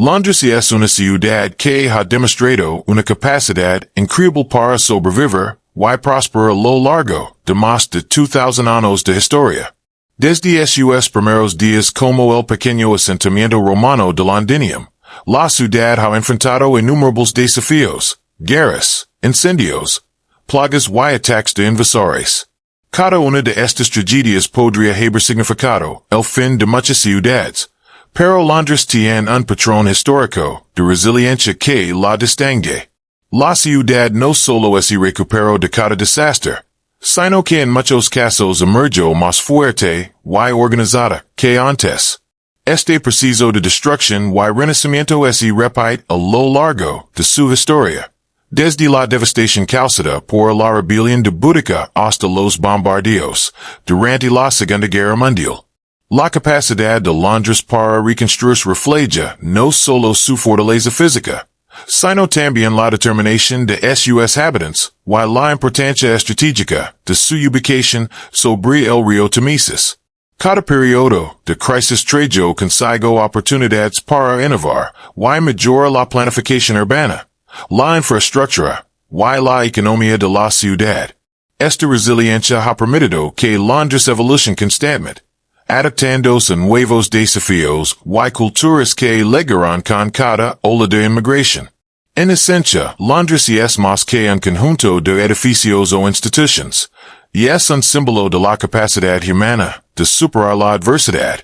Londres es una ciudad que ha demostrado una capacidad increíble para sobrevivir y prosperar a lo largo de más de 2000 años de historia. Desde sus primeros días como el pequeño asentamiento romano de Londinium, la ciudad ha enfrentado innumerables desafíos, guerras, incendios, plagas y ataques de invasores. Cada una de estas tragedias podría haber significado el fin de muchas ciudades, pero Londres tiene un patrón histórico de resiliencia que la distingue. La ciudad no solo se recuperó de cada desastre, sino que en muchos casos emergió más fuerte y organizada que antes. Este proceso de destrucción y renacimiento se repite a lo largo de su historia, desde la devastación causada por la rebelión de Boudica hasta los bombardeos durante la Segunda Guerra Mundial. La capacidad de Londres para reconstruirse refleja no solo su fortaleza física, sino también la determinación de sus habitantes y la importancia estratégica de su ubicación sobre el río Támesis. Cada periodo de crisis trajo consigo oportunidades para innovar y mejorar la planificación urbana, la infraestructura y la economía de la ciudad. Esta resiliencia ha permitido que Londres evolucione constantemente, adaptándose a nuevos desafíos y culturas que llegaron con cada ola de inmigración. En esencia, Londres es más que un conjunto de edificios o instituciones, y es un símbolo de la capacidad humana de superar la adversidad,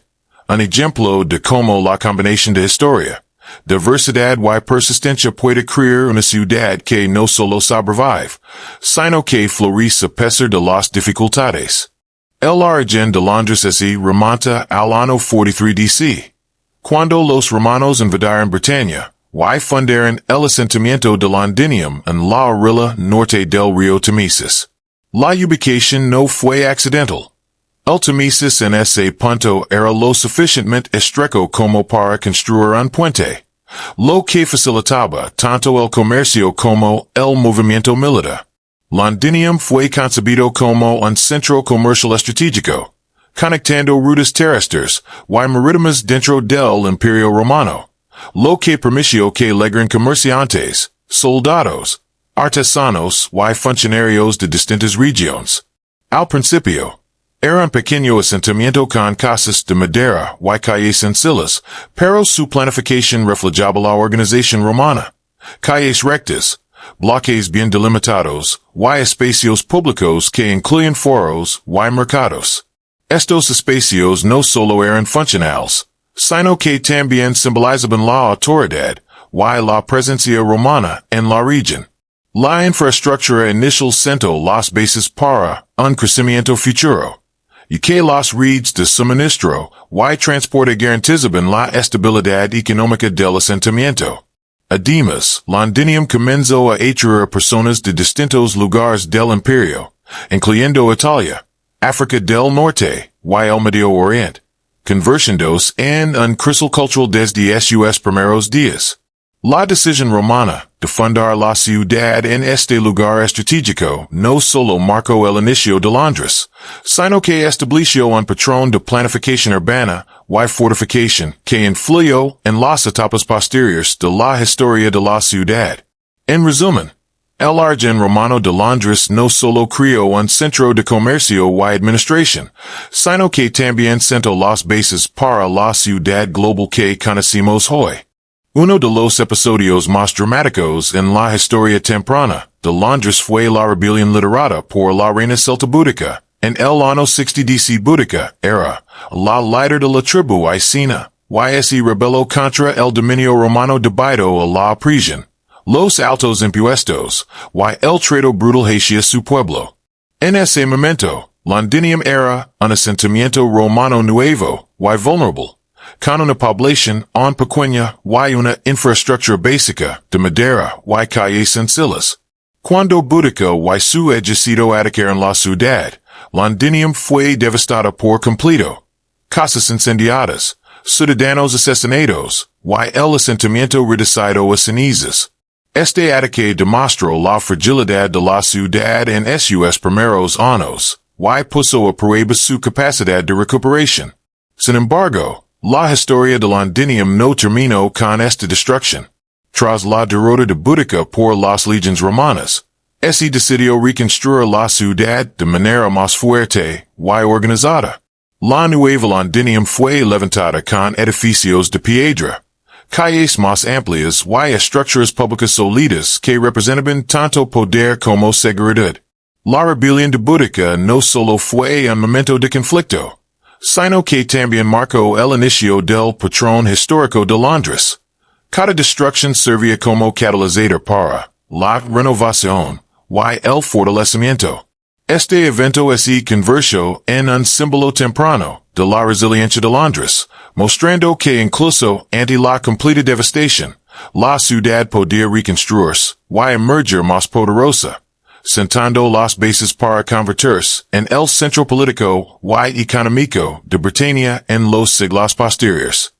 un ejemplo de cómo la combinación de historia, diversidad y persistencia puede crear una ciudad que no solo sobrevive, sino que florece a pesar de las dificultades. El origen de Londres se remonta al año 43 DC, cuando los romanos invadieron Bretaña y fundaron el asentamiento de Londinium en la orilla norte del río Támesis. La ubicación no fue accidental. El Támesis en ese punto era lo suficientemente estrecho como para construir un puente, lo que facilitaba tanto el comercio como el movimiento militar. Londinium fue concebido como un centro comercial estratégico, conectando rutas terrestres y marítimas dentro del Imperio Romano, lo que permitió que llegaran comerciantes, soldados, artesanos y funcionarios de distintas regiones. Al principio, era un pequeño asentamiento con casas de madera y calles sencillas, pero su planificación reflejaba la organización romana. Calles rectas, bloques bien delimitados, y espacios públicos que incluyen foros y mercados. Estos espacios no solo eran funcionales, sino que también simbolizaban la autoridad y la presencia romana en la región. La infraestructura inicial sentó las bases para un crecimiento futuro, y que las redes de suministro y transporte garantizaban la estabilidad económica del asentamiento. Además, Londinium comenzó a atraer a personas de distintos lugares del imperio, incluyendo Italia, África del Norte y el Medio Oriente, convirtiéndose en un crisol cultural desde sus primeros días. La decisión romana de fundar la ciudad en este lugar estratégico no solo marcó el inicio de Londres, sino que estableció un patrón de planificación urbana y fortificación que influyó en las etapas posteriores de la historia de la ciudad. En resumen, el origen romano de Londres no solo creó un centro de comercio y administración, sino que también sentó las bases para la ciudad global que conocemos hoy. Uno de los episodios más dramáticos en la historia temprana de Londres fue la rebelión liderada por la reina celta Boudica. En el año 60 DC Boudica era la líder de la tribu Icena, y se rebeló contra el dominio romano debido a la opresión, los altos impuestos, y el trato brutal hacia su pueblo. En ese momento, Londinium era un asentamiento romano nuevo y vulnerable, con una población aún pequeña y una infraestructura básica de madera y calles sencillas. Cuando Boudica y su ejército atacaron la ciudad, Londinium fue devastada por completo. Casas incendiadas, ciudadanos asesinados, y el asentamiento reducido a cenizas. Este ataque demostró la fragilidad de la ciudad en sus primeros años, y puso a prueba su capacidad de recuperación. Sin embargo, La historia de Londinium no terminó con esta destrucción. Tras la derrota de Boudica por las legions romanas, se decidió reconstruir la ciudad de manera más fuerte y organizada. La nueva Londinium fue levantada con edificios de piedra, calles más amplias y estructuras públicas sólidas que representaban tanto poder como seguridad. La rebelión de Boudica no solo fue un momento de conflicto, sino que también marcó el inicio del patrón histórico de Londres. Cada destrucción servía como catalizador para la renovación y el fortalecimiento. Este evento se convirtió en un símbolo temprano de la resiliencia de Londres, mostrando que incluso ante la completa devastación, la ciudad podía reconstruirse y emerger más poderosa, sentando las bases para convertirse en el centro político y económico de Bretaña en los siglos posteriores.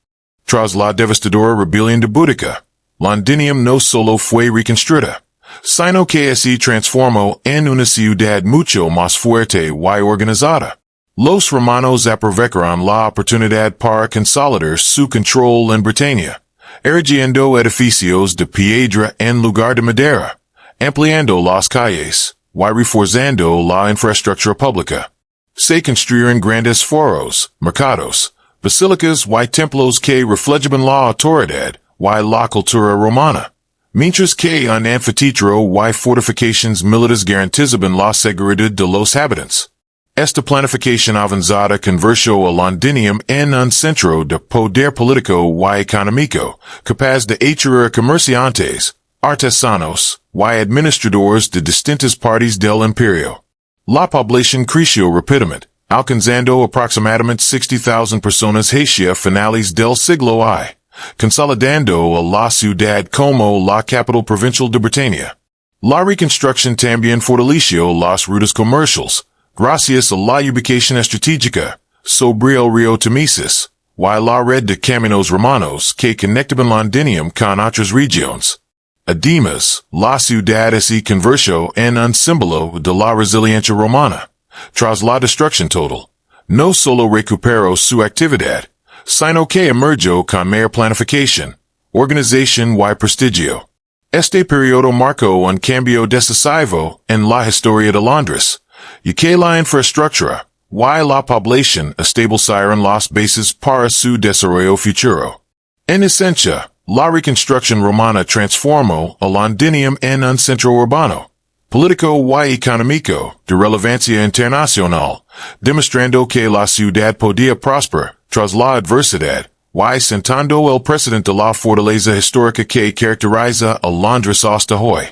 Tras la devastadora rebelión de Boudica, Londinium no solo fue reconstruida, sino que se transformó en una ciudad mucho más fuerte y organizada. Los romanos aprovecharon la oportunidad para consolidar su control en Bretaña, erigiendo edificios de piedra en lugar de madera, ampliando las calles y reforzando la infraestructura pública. Se construyeron grandes foros, mercados, basílicas y templos que reflejaban la autoridad y la cultura romana, mientras que un anfiteatro y fortificaciones militares garantizaban la seguridad de los habitantes. Esta planificación avanzada convirtió a Londinium en un centro de poder político y económico, capaz de atraer comerciantes, artesanos y administradores de distintas partes del imperio. La población creció rápidamente, alcanzando aproximadamente 60,000 personas hacia finales del siglo I, consolidando a la ciudad como la capital provincial de Bretaña. La reconstrucción también fortaleció las rutas comerciales, gracias a la ubicación estratégica sobre el río Támesis y la red de caminos romanos que conectaban Londinium con otras regiones. Además, la ciudad se convirtió en un símbolo de la resiliencia romana. Tras la destrucción total, no solo recuperó su actividad, sino que emergió con mayor planificación, organización y prestigio. Este periodo marcó un cambio decisivo en la historia de Londres, ya que la infraestructura y la población establecieron las bases para su desarrollo futuro. En esencia, la reconstrucción romana transformó a Londinium en un centro urbano, político y económico de relevancia internacional, demostrando que la ciudad podía prosperar tras la adversidad y sentando el precedente de la fortaleza histórica que caracteriza a Londres hasta hoy.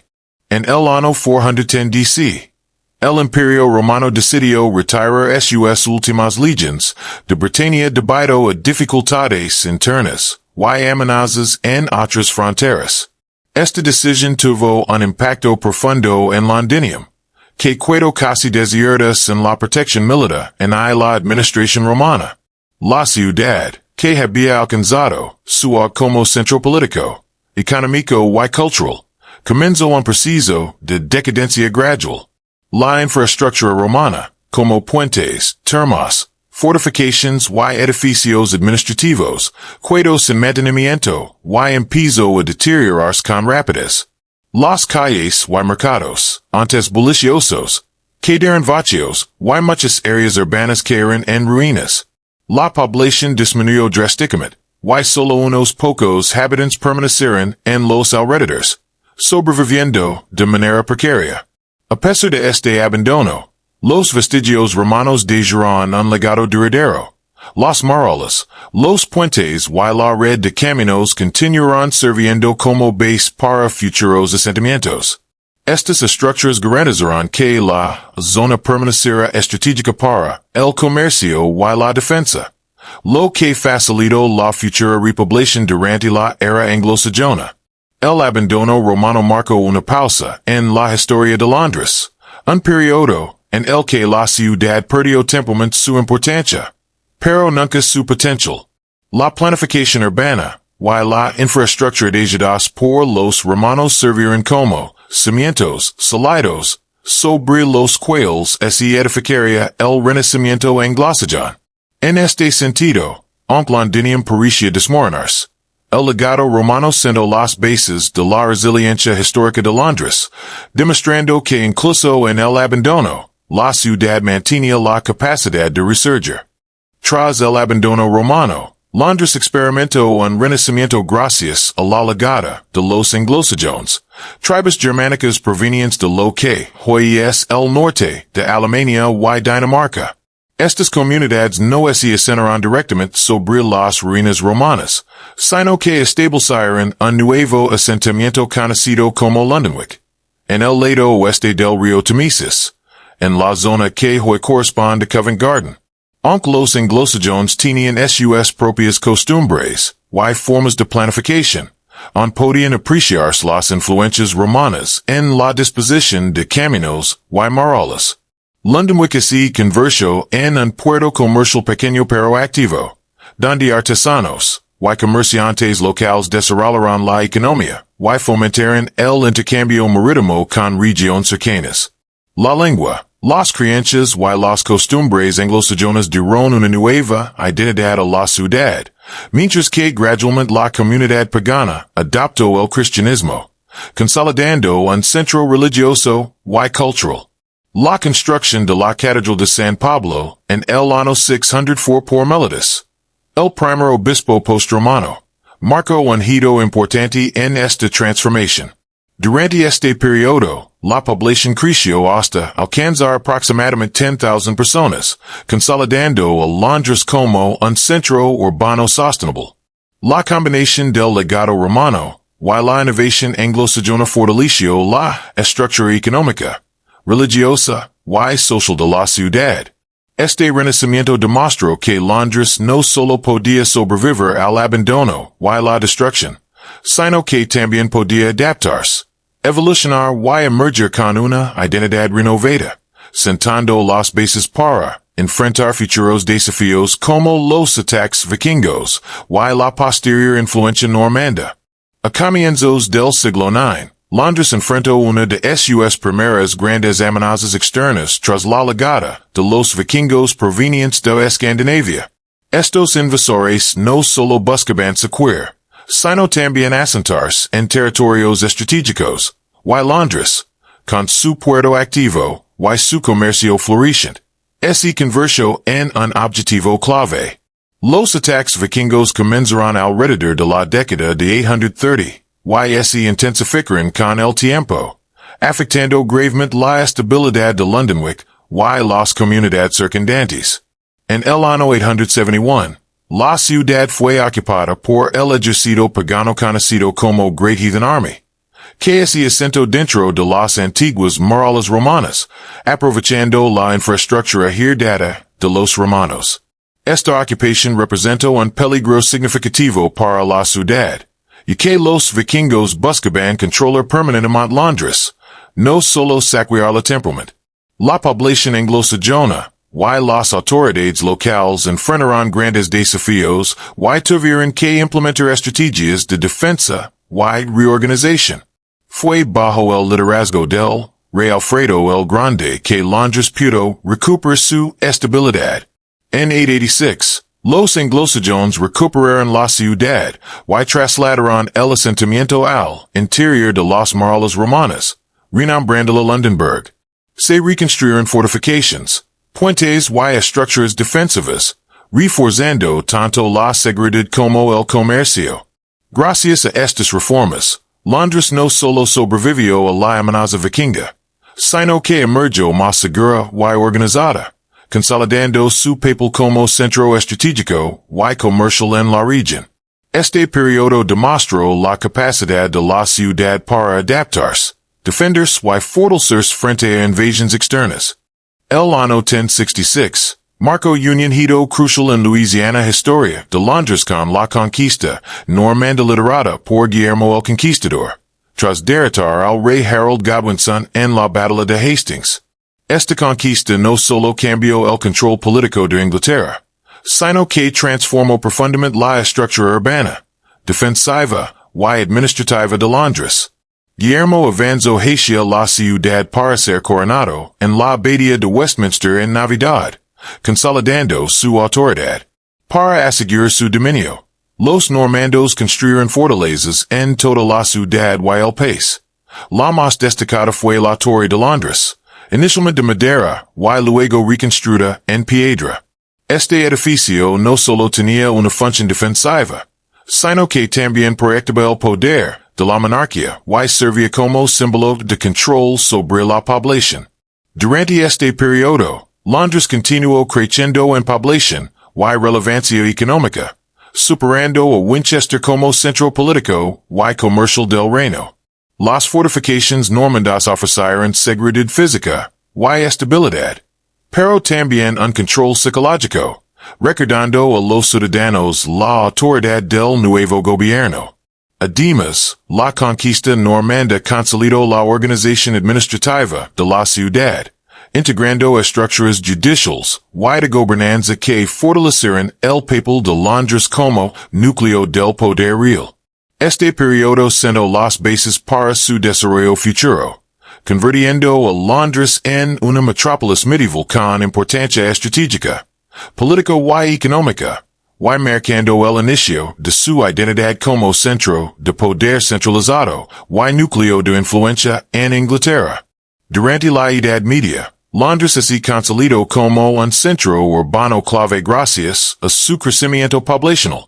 En el año 410 DC, el Imperio Romano decidió retirar sus últimas legions de Bretaña debido a dificultades internas y amenazas en otras fronteras. Esta decisión tuvo un impacto profundo en Londinium, que quedó casi desierta sin la protección militar en la administración romana. La ciudad, que había alcanzado su auge como centro político, económico y cultural, comenzó un proceso de decadencia gradual. La infraestructura romana, como puentes, termas, fortificaciones y edificios administrativos, quedó sin mantenimiento y empezó a deteriorarse con rapidez. Las calles y mercados, antes bulliciosos, quedaron vacíos y muchas áreas urbanas quedaron en ruinas. La población disminuyó drásticamente, y solo unos pocos habitantes permanecieron en los alrededores, sobreviviendo de manera precaria. A pesar de este abandono, los vestigios romanos dejaron un legado duradero. Las murallas, los puentes y la red de caminos continuarán sirviendo como base para futuros asentamientos. Estas estructuras garantizarán que la zona permanecerá estratégica para el comercio y la defensa, lo que facilitó la futura repoblación durante la era anglosajona. El abandono romano marcó una pausa en la historia de Londres, un periodo en el que la ciudad perdió temporalmente su importancia, pero nunca su potencial. La planificación urbana y la infraestructura dejadas por los romanos sirvieron como cimientos sólidos sobre los cuales se edificaría el renacimiento anglosajón. En este sentido, Onc Londinium Pericia Desmorinars. El legado romano siendo las bases de la resiliencia histórica de Londres, demostrando que incluso en el abandono, la ciudad mantenía la capacidad de resurgir. Tras el abandono romano, Londres experimentó un renacimiento gracias a la llegada de los anglosajones, tribus germánicas provenientes de lo que hoy es el norte de Alemania y Dinamarca. Estas comunidades no se asentaron directamente sobre las ruinas romanas, sino que establecieron un nuevo asentamiento conocido como Londinium, en el lado oeste del río Támesis, en la zona que hoy corresponde a Covent Garden. Aunque los anglosajones tenían sus propias costumbres y formas de planificación, aún podían apreciarse las influencias romanas en la disposición de caminos y murallas. Londinium se convirtió en un puerto comercial pequeño pero activo, donde artesanos y comerciantes locales desarrollaron la economía y fomentaron el intercambio marítimo con regiones cercanas. La lengua, las creencias y las costumbres anglosajonas dieron una nueva identidad a la ciudad, mientras que gradualmente la comunidad pagana adoptó el cristianismo, consolidando un centro religioso y cultural. La construcción de la Catedral de San Pablo en el año 604 por Melodus, el primer obispo post-romano, marcó un hito importante en esta transformación. Durante este periodo, la población creció hasta alcanzar aproximadamente 10,000 personas, consolidando a Londres como un centro urbano sostenible. La combinación del legado romano y la innovación anglosajona fortaleció la estructura económica, religiosa y social de la ciudad. Este renacimiento demostró que Londres no solo podía sobrevivir al abandono y la destrucción, sino que también podía adaptarse, evolucionar y emerger con una identidad renovada, sentando las bases para enfrentar futuros desafíos como los ataques vikingos y la posterior influencia normanda. A comienzos del siglo IX, Londres enfrentó una de sus primeras grandes amenazas externas tras la llegada de los vikingos provenientes de Escandinavia. Estos invasores no solo buscaban sequer, sino también asentarse en territorios estratégicos, y Londres, con su puerto activo y su comercio floreciente, se convirtió en un objetivo clave. Los ataques vikingos comenzaron alrededor de la década de 830. Y se intensificaron con el tiempo, afectando gravemente la estabilidad de Londinium y las comunidades circundantes. En el año 871, la ciudad fue ocupada por el ejército pagano conocido como Great Heathen Army, que se asentó dentro de las antiguas murallas romanas, aprovechando la infraestructura heredada de los romanos. Esta ocupación representó un peligro significativo para la ciudad, y que los vikingos buscaban controlar permanentemente Londres, no solo saquearla temporalmente. La población anglosajona y las autoridades locales enfrentaron grandes desafíos y tuvieron que implementar estrategias de defensa y reorganización. Fue bajo el liderazgo del rey Alfredo el Grande que Londres pudo recuperar su estabilidad. En 886, los anglosajones recuperaron la ciudad y trasladaron el asentamiento al interior de las murallas romanas, renombrándola Lundenburg. Se reconstruyeron fortificaciones, puentes y estructuras defensivas, reforzando tanto la seguridad como el comercio. Gracias a estas reformas, Londres no solo sobrevivió a la amenaza vikinga, sino que emergió más segura y organizada, consolidando su papel como centro estratégico y comercial en la región. Este periodo demostró la capacidad de la ciudad para adaptarse, defenderse y fortalecerse frente a invasiones externas. El año 1066 marcó un hito crucial en Louisiana historia de Londres con la conquista normanda liderada por Guillermo el Conquistador, tras derrotar al rey Harold Godwinson en la batalla de Hastings. Esta conquista no solo cambió el control político de Inglaterra, sino que transformó profundamente la estructura urbana, defensiva y administrativa de Londres. Guillermo avanzó hacia la ciudad para ser coronado en la abadía de Westminster en Navidad, consolidando su autoridad. para asegurar su dominio. Los normandos construyeron fortalezas en toda la ciudad y el país. La más destacada fue la Torre de Londres, inicialmente de madera y luego reconstruida en piedra. Este edificio no solo tenía una función defensiva, sino que también proyectaba el poder de la monarquía y servía como símbolo de control sobre la población. Durante este periodo, Londres continuó creciendo en población y relevancia económica, superando a Winchester como centro político y comercial del reino. Las fortificaciones normandas ofrecieron seguridad física y estabilidad, pero también un control psicológico, recordando a los ciudadanos la autoridad del nuevo gobierno. Además, la conquista normanda consolidó la organización administrativa de la ciudad, integrando estructuras judiciales y de gobernanza que fortalecieron el papel de Londres como núcleo del poder real. Este periodo sentó las bases para su desarrollo futuro, convirtiendo a Londres en una metrópolis medieval con importancia estratégica, política y económica, y marcando el inicio de su identidad como centro de poder centralizado y núcleo de influencia en Inglaterra. Durante la Edad Media, Londres se consolidó como un centro urbano clave gracias a su crecimiento poblacional,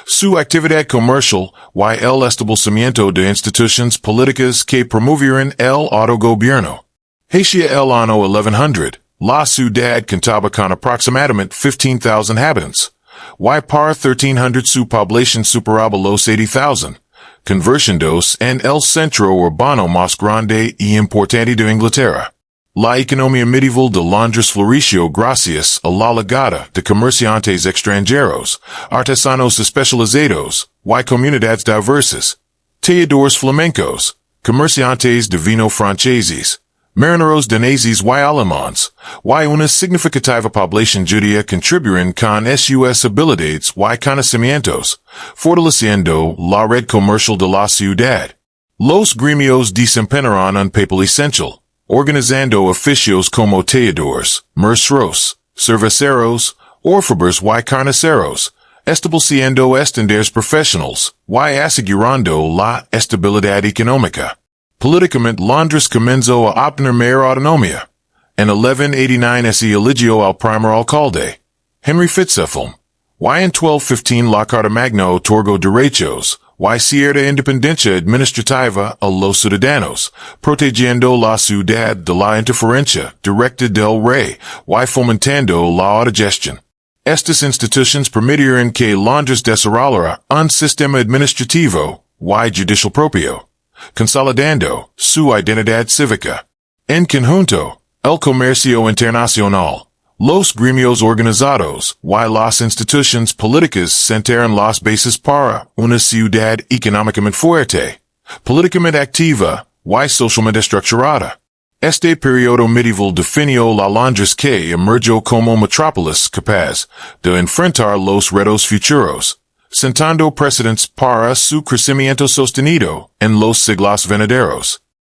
su actividad comercial y el establecimiento de instituciones políticas que promovieron el autogobierno. Hacia el año 1100, la ciudad contaba con aproximadamente 15,000 habitantes, y para 1300 su población superaba los 80,000, convirtiéndose en el centro urbano más grande y importante de Inglaterra. La economía medieval de Londres floreció gracias a la llegada de comerciantes extranjeros, artesanos especializados, y comunidades diversas, tejedores flamencos, comerciantes de vino franceses, marineros daneses y alemanes, y una significativa población judía contribuyeron con sus habilidades y conocimientos, fortaleciendo la red comercial de la ciudad. Los gremios desempeñaron un papel esencial, organizando oficios como tejedores, merceros, cerveceros, orfebres y carniceros, estableciendo estándares profesionales y asegurando la estabilidad económica. Políticamente, Londres comenzó a obtener mayor autonomía. En 1189 se eligió al primer alcalde, Henry Fitzephelm, y en 1215 la Carta Magna otorgó derechos y cierta independencia administrativa a los ciudadanos, protegiendo la ciudad de la interferencia directa del rey y fomentando la autogestión. Estas instituciones permitieron que Londres desarrollara un sistema administrativo y judicial propio, consolidando su identidad cívica. En conjunto, el comercio internacional, los gremios organizados y las instituciones políticas sentaron las bases para una ciudad económicamente fuerte, políticamente activa y socialmente estructurada. Este periodo medieval definió la Londres que emergió como metrópolis capaz de enfrentar los retos futuros, sentando precedentes para su crecimiento sostenido en los siglos venideros.